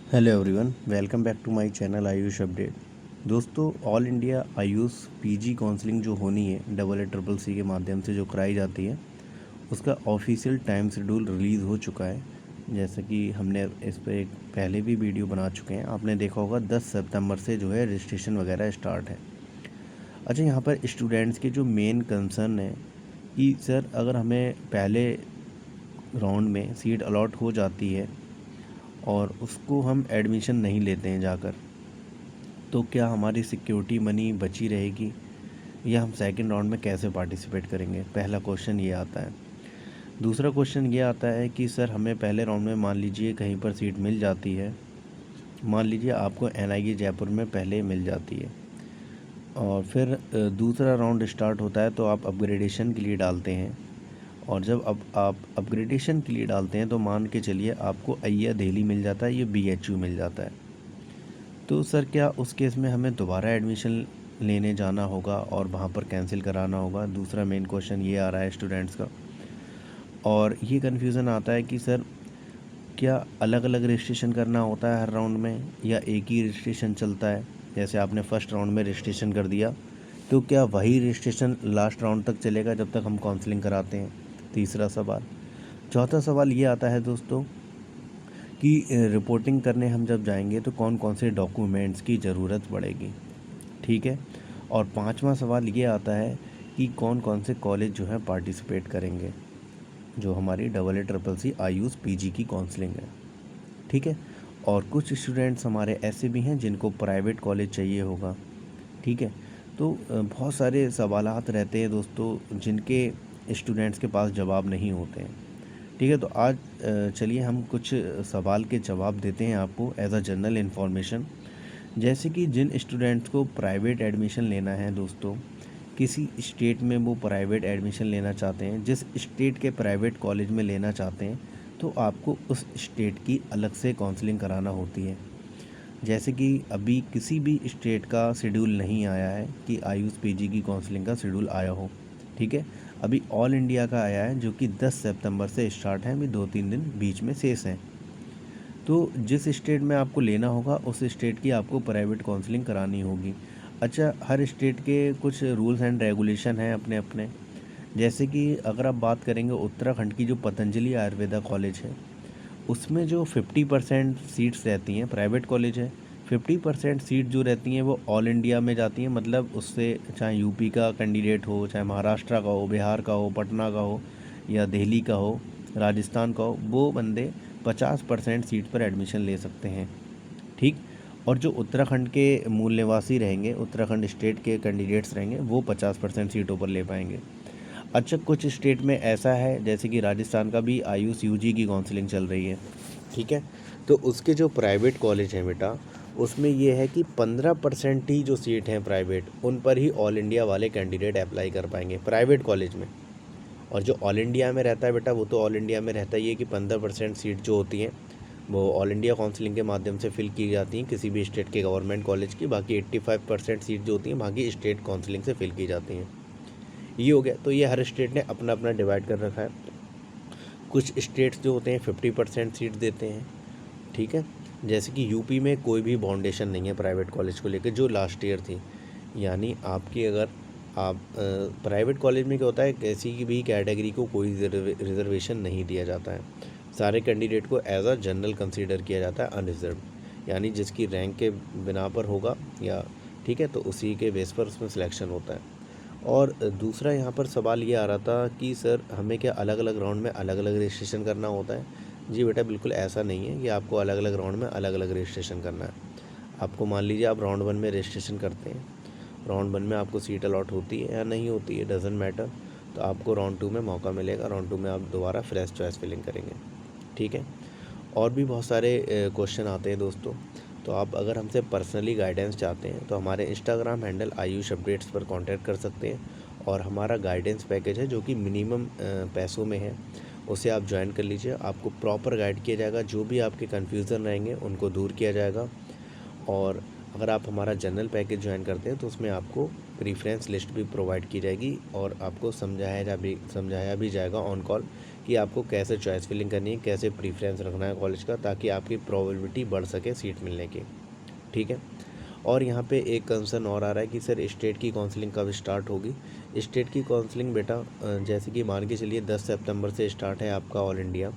Hello everyone, welcome back to my channel Ayush update. दोस्तों, all India Ayush PG counselling जो होनी है AACCC के माध्यम से जो कराई जाती है, उसका ऑफिशियल टाइम शेड्यूल रिलीज़ हो चुका है। जैसे कि हमने इस पर एक पहले भी वीडियो बना चुके हैं, आपने देखा होगा 10 सितंबर से जो है रजिस्ट्रेशन वगैरह स्टार्ट है। अच्छा, यहाँ पर स्टूडेंट्स के जो मेन कंसर्न है कि सर अगर हमें पहले राउंड में सीट अलॉट हो जाती है और उसको हम एडमिशन नहीं लेते हैं जाकर, तो क्या हमारी सिक्योरिटी मनी बची रहेगी या हम सेकंड राउंड में कैसे पार्टिसिपेट करेंगे। पहला क्वेश्चन ये आता है। दूसरा क्वेश्चन ये आता है कि सर हमें पहले राउंड में मान लीजिए कहीं पर सीट मिल जाती है, मान लीजिए आपको NIE जयपुर में पहले मिल जाती है और फिर दूसरा राउंड स्टार्ट होता है तो आप अपग्रेडेशन के लिए डालते हैं, और जब अब आप अपग्रेडेशन के लिए डालते हैं तो मान के चलिए आपको अय्या दिल्ली मिल जाता है, ये BHU मिल जाता है। तो सर क्या उस केस में हमें दोबारा एडमिशन लेने जाना होगा और वहाँ पर कैंसिल कराना होगा। दूसरा मेन क्वेश्चन ये आ रहा है स्टूडेंट्स का। और ये कन्फ्यूज़न आता है कि सर क्या अलग अलग रजिस्ट्रेशन करना होता है हर राउंड में या एक ही रजिस्ट्रेशन चलता है। जैसे आपने फर्स्ट राउंड में रजिस्ट्रेशन कर दिया तो क्या वही रजिस्ट्रेशन लास्ट राउंड तक चलेगा जब तक हम काउंसलिंग कराते हैं। तीसरा सवाल। चौथा सवाल ये आता है दोस्तों कि रिपोर्टिंग करने हम जब जाएंगे तो कौन कौन से डॉक्यूमेंट्स की ज़रूरत पड़ेगी। ठीक है। और पांचवा सवाल ये आता है कि कौन कौन से कॉलेज जो है पार्टिसिपेट करेंगे जो हमारी AACCC आयुष पीजी की काउंसलिंग है। ठीक है। और कुछ स्टूडेंट्स हमारे ऐसे भी हैं जिनको प्राइवेट कॉलेज चाहिए होगा। ठीक है। तो बहुत सारे सवालात रहते हैं दोस्तों जिनके स्टूडेंट्स के पास जवाब नहीं होते हैं। ठीक है। तो आज चलिए हम कुछ सवाल के जवाब देते हैं आपको एज अ जनरल इन्फॉर्मेशन। जैसे कि जिन स्टूडेंट्स को प्राइवेट एडमिशन लेना है दोस्तों, किसी स्टेट में वो प्राइवेट एडमिशन लेना चाहते हैं, जिस स्टेट के प्राइवेट कॉलेज में लेना चाहते हैं, तो आपको उस स्टेट की अलग से काउंसलिंग कराना होती है। जैसे कि अभी किसी भी स्टेट का शेड्यूल नहीं आया है कि आयुष पीजी की काउंसलिंग का शेड्यूल आया हो। ठीक है। अभी ऑल इंडिया का आया है जो कि 10 सितंबर से स्टार्ट है, अभी 2-3 दिन बीच में शेष हैं। तो जिस स्टेट में आपको लेना होगा उस स्टेट की आपको प्राइवेट काउंसलिंग करानी होगी। अच्छा, हर स्टेट के कुछ रूल्स एंड रेगुलेशन हैं अपने अपने। जैसे कि अगर आप बात करेंगे उत्तराखंड की जो पतंजलि आयुर्वेदा कॉलेज है, उसमें जो 50% सीट्स रहती हैं, प्राइवेट कॉलेज है, 50% सीट जो रहती हैं वो ऑल इंडिया में जाती हैं। मतलब उससे चाहे यूपी का कैंडिडेट हो, चाहे महाराष्ट्र का हो, बिहार का हो, पटना का हो या दिल्ली का हो, राजस्थान का हो, वो बंदे 50% सीट पर एडमिशन ले सकते हैं। ठीक। और जो उत्तराखंड के मूल निवासी रहेंगे, उत्तराखंड स्टेट के कैंडिडेट्स रहेंगे, वो 50% सीटों पर ले पाएंगे। अच्छा, कुछ स्टेट में ऐसा है जैसे कि राजस्थान का भी आयुष यूजी की काउंसलिंग चल रही है। ठीक है। तो उसके जो प्राइवेट कॉलेज हैं बेटा, उसमें ये है कि 15% ही जो सीट हैं प्राइवेट, उन पर ही ऑल इंडिया वाले कैंडिडेट अप्लाई कर पाएंगे प्राइवेट कॉलेज में। और जो ऑल इंडिया में रहता है बेटा, वो तो ऑल इंडिया में रहता ही है कि 15% सीट जो होती हैं वो ऑल इंडिया काउंसलिंग के माध्यम से फिल की जाती हैं किसी भी स्टेट के गवर्नमेंट कॉलेज की। बाकी 85% सीट जो होती हैं बाकी स्टेट काउंसलिंग से फिल की जाती हैं। ये हो गया। तो ये हर स्टेट ने अपना अपना डिवाइड कर रखा है। कुछ स्टेट्स जो होते हैं 50% सीट देते हैं। ठीक है। जैसे कि यूपी में कोई भी बाउंडेशन नहीं है प्राइवेट कॉलेज को लेकर, जो लास्ट ईयर थी। यानी आपकी अगर आप प्राइवेट कॉलेज में क्या होता है, किसी की भी कैटेगरी को कोई रिजर्वेशन नहीं दिया जाता है। सारे कैंडिडेट को एज अ जनरल कंसीडर किया जाता है, अनरिजर्व। यानी जिसकी रैंक के बिना पर होगा या ठीक है, तो उसी के बेस पर उसमें सिलेक्शन होता है। और दूसरा यहाँ पर सवाल ये आ रहा था कि सर हमें क्या अलग अलग राउंड में अलग अलग रजिस्ट्रेशन करना होता है। जी बेटा, बिल्कुल ऐसा नहीं है कि आपको अलग अलग राउंड में अलग अलग रजिस्ट्रेशन करना है। आपको मान लीजिए आप राउंड 1 में रजिस्ट्रेशन करते हैं, राउंड 1 में आपको सीट अलॉट होती है या नहीं होती है, डजेंट मैटर, तो आपको राउंड 2 में मौका मिलेगा। राउंड 2 में आप दोबारा फ्रेश चॉइस फिलिंग करेंगे। ठीक है। और भी बहुत सारे क्वेश्चन आते हैं दोस्तों। तो आप अगर हमसे पर्सनली गाइडेंस चाहते हैं तो हमारे इंस्टाग्राम हैंडल आयुष अपडेट्स पर कांटेक्ट कर सकते हैं। और हमारा गाइडेंस पैकेज है जो कि मिनिमम पैसों में है, उसे आप ज्वाइन कर लीजिए। आपको प्रॉपर गाइड किया जाएगा, जो भी आपके कन्फ्यूज़न रहेंगे उनको दूर किया जाएगा। और अगर आप हमारा जनरल पैकेज ज्वाइन करते हैं तो उसमें आपको प्रीफ्रेंस लिस्ट भी प्रोवाइड की जाएगी और आपको समझाया भी जाएगा ऑन कॉल कि आपको कैसे चॉइस फिलिंग करनी है, कैसे प्रीफ्रेंस रखना है कॉलेज का, ताकि आपकी प्रोबेबिलिटी बढ़ सके सीट मिलने की। ठीक है। और यहाँ पे एक कंसर्न और आ रहा है कि सर स्टेट की काउंसलिंग कब स्टार्ट होगी। स्टेट की काउंसलिंग बेटा जैसे कि मान के चलिए 10 सितंबर से स्टार्ट है आपका ऑल इंडिया,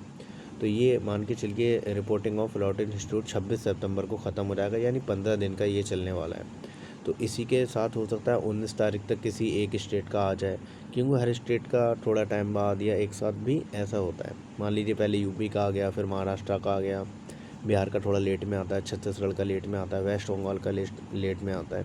तो ये मान के चलिए रिपोर्टिंग ऑफ अलॉटेड इंस्टीट्यूट 26 सितंबर को ख़त्म हो जाएगा, यानी 15 दिन का ये चलने वाला है। तो इसी के साथ हो सकता है 19 तारीख तक किसी एक स्टेट का आ जाए, क्योंकि हर स्टेट का थोड़ा टाइम बाद या एक साथ भी ऐसा होता है। मान लीजिए पहले यूपी का आ गया, फिर महाराष्ट्र का आ गया, बिहार का थोड़ा लेट में आता है, छत्तीसगढ़ का लेट में आता है, वेस्ट बंगाल का लेट में आता है।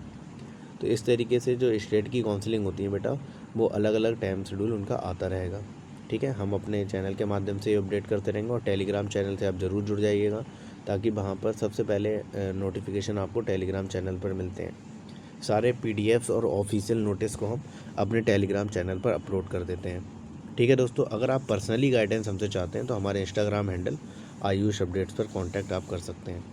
तो इस तरीके से जो स्टेट की काउंसलिंग होती है बेटा, वो अलग अलग टाइम शेड्यूल उनका आता रहेगा। ठीक है। हम अपने चैनल के माध्यम से ये अपडेट करते रहेंगे, और टेलीग्राम चैनल से आप ज़रूर जुड़ जाइएगा, ताकि वहाँ पर सबसे पहले नोटिफिकेशन आपको टेलीग्राम चैनल पर मिलते हैं। सारे पीडीएफ्स और ऑफिशियल नोटिस को हम अपने टेलीग्राम चैनल पर अपलोड कर देते हैं। ठीक है दोस्तों, अगर आप पर्सनली गाइडेंस हमसे चाहते हैं तो हमारे इंस्टाग्राम हैंडल आयुष अपडेट्स पर कांटेक्ट आप कर सकते हैं।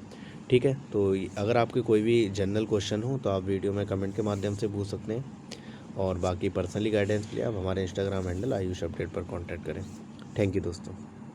ठीक है। तो अगर आपके कोई भी जनरल क्वेश्चन हो तो आप वीडियो में कमेंट के माध्यम से पूछ सकते हैं, और बाकी पर्सनली गाइडेंस के लिए आप हमारे इंस्टाग्राम हैंडल आयुष अपडेट पर कांटेक्ट करें। थैंक यू दोस्तों।